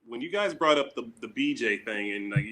when you guys brought up the BJ thing and like.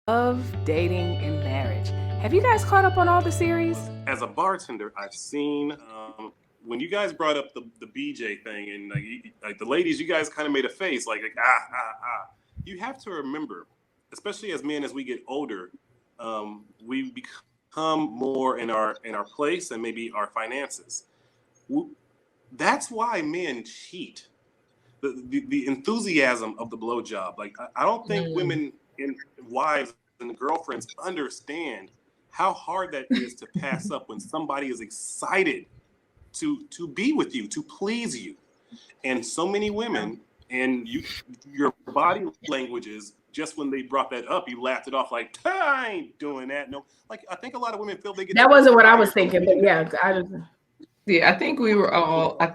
Of dating and marriage. Have you guys caught up on all the series? As a bartender, I've seen when you guys brought up the BJ thing and like the ladies, you guys kind of made a face like You have to remember, especially as men, as we get older, we become more in our place and maybe our finances. That's why men cheat. The enthusiasm of the blowjob. Like I don't think women and wives and girlfriends understand how hard that is to pass up when somebody is excited to be with you, to please you. And so many women, and your body languages, just when they brought that up, you laughed it off like, I ain't doing that. No, like I think a lot of women feel they get that wasn't what I was thinking, but yeah, I think we were all. I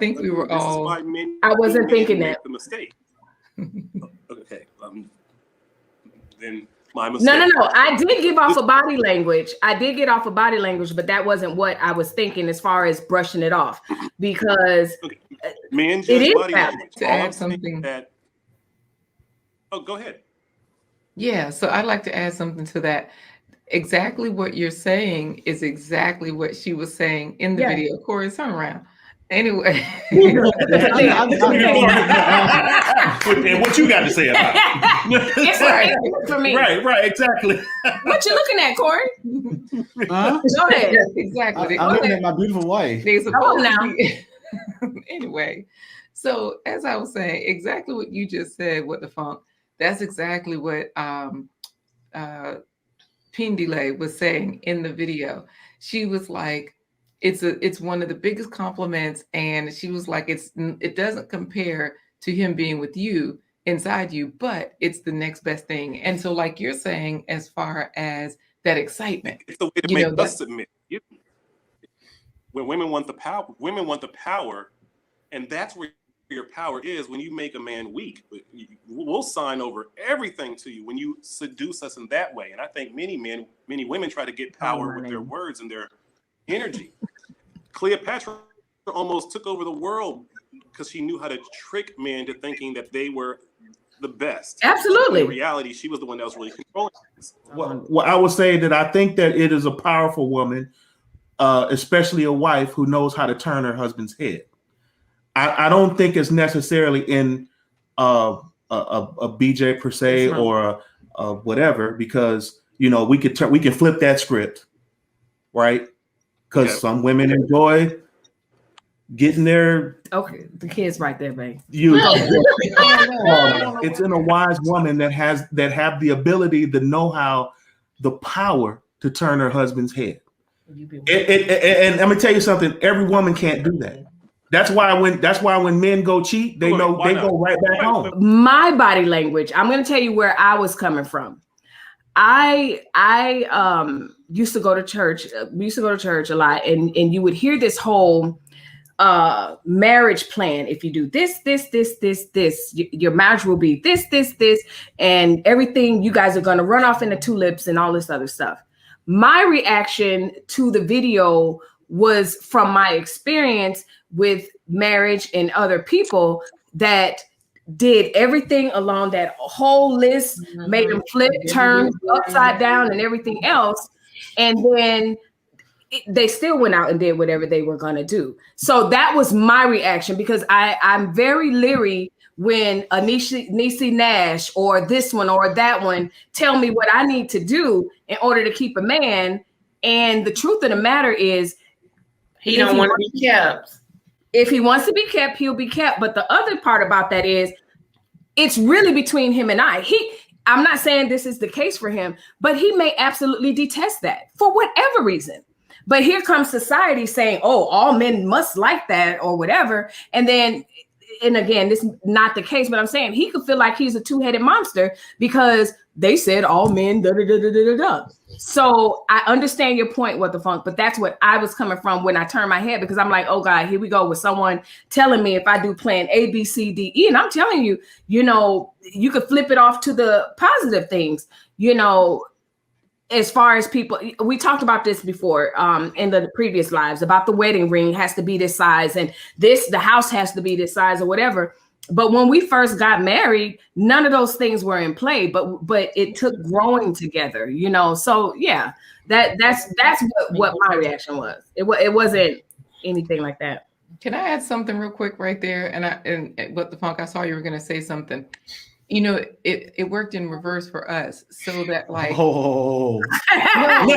wasn't thinking that. The mistake. Okay. Then my mistake. No. I did give off a body language. But that wasn't what I was thinking as far as brushing it off, because man, judge body language. To add something. Go ahead. Yeah, so I'd like to add something to that. Exactly what you're saying is exactly what she was saying in the video. Corey, turn around. Anyway. And what you got to say about it? It's right for me. Right, exactly. What you looking at, Corey? Huh? Go ahead. Exactly. I'm looking at my beautiful wife. Anyway, so as I was saying, exactly what you just said, what the funk, that's exactly what Pindile was saying in the video. She was like, it's one of the biggest compliments, and she was like, it doesn't compare to him being with you inside you, but it's the next best thing. And so, like you're saying, as far as that excitement, it's the way to make us submit. When women want the power, and that's where your power is. When you make a man weak, we'll sign over everything to you when you seduce us in that way. And I think many women try to get power with their words and their energy. Cleopatra almost took over the world because she knew how to trick men to thinking that they were the best. Absolutely. In reality, she was the one that was really controlling things. Well, I would say that I think that it is a powerful woman, especially a wife who knows how to turn her husband's head. I don't think it's necessarily in a BJ per se or whatever, because we can flip that script, right? Because some women enjoy getting their the kids right there, babe. It's in a wise woman that have the ability, the know-how, the power to turn her husband's head. And let me tell you something. Every woman can't do that. That's why when men go cheat, they go right back home. My body language. I'm going to tell you where I was coming from. I used to go to church. We used to go to church a lot, and you would hear this whole marriage plan. If you do this, your marriage will be this, and everything. You guys are going to run off into tulips and all this other stuff. My reaction to the video was from my experience with marriage and other people that did everything along that whole list, made them flip, turn upside down and everything else. And then they still went out and did whatever they were going to do. So that was my reaction, because I'm very leery when a Niecy Nash or this one or that one tell me what I need to do in order to keep a man. And the truth of the matter is, he don't want to be kept. If he wants to be kept, he'll be kept. But the other part about that is, it's really between him and I. I'm not saying this is the case for him, but he may absolutely detest that for whatever reason. But here comes society saying, oh, all men must like that or whatever. And then and again, this is not the case, but I'm saying he could feel like he's a two-headed monster because they said all men, da da da da da da. So I understand your point, what the funk, but that's what I was coming from when I turned my head, because I'm like, oh God, here we go with someone telling me if I do plan A, B, C, D, E. And I'm telling you, you know, you could flip it off to the positive things, you know, as far as people, we talked about this before in the previous lives about the wedding ring has to be this size and the house has to be this size or whatever. But when we first got married, none of those things were in play, but it took growing together, you know? So yeah, that's what my reaction was. It wasn't anything like that. Can I add something real quick right there? And what the funk, I saw you were going to say something. You know, it worked in reverse for us, so that like,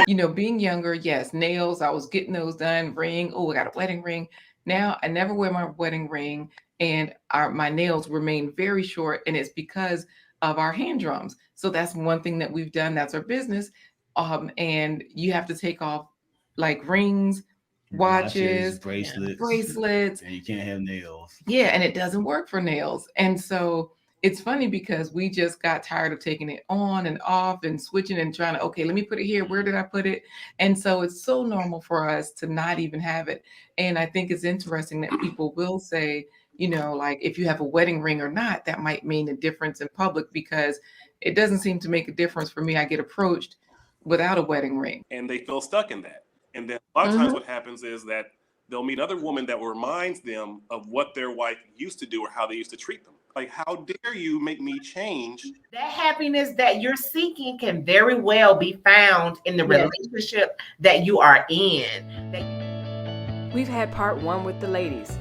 you know, being younger, yes, nails, I was getting those done, ring, oh, I got a wedding ring. Now I never wear my wedding ring, and my nails remain very short, and it's because of our hand drums. So that's one thing that we've done. That's our business. And you have to take off like rings, watches, bracelets, and you can't have nails. Yeah, and it doesn't work for nails. And so it's funny because we just got tired of taking it on and off and switching and trying to, okay, let me put it here. Where did I put it? And so it's so normal for us to not even have it. And I think it's interesting that people will say, you know, like if you have a wedding ring or not, that might mean a difference in public, because it doesn't seem to make a difference for me. I get approached without a wedding ring. And they feel stuck in that. And then a lot of times what happens is that they'll meet another woman that reminds them of what their wife used to do or how they used to treat them. Like, how dare you make me change? That happiness that you're seeking can very well be found in the relationship that you are in. We've had part 1 with the ladies.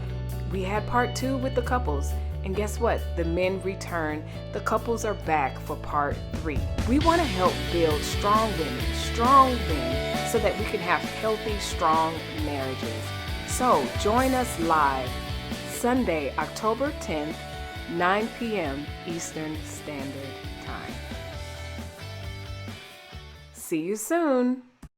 We had part 2 with the couples. And guess what? The men return. The couples are back for part 3. We want to help build strong women, so that we can have healthy, strong marriages. So join us live Sunday, October 10th, 9 p.m. Eastern Standard Time. See you soon.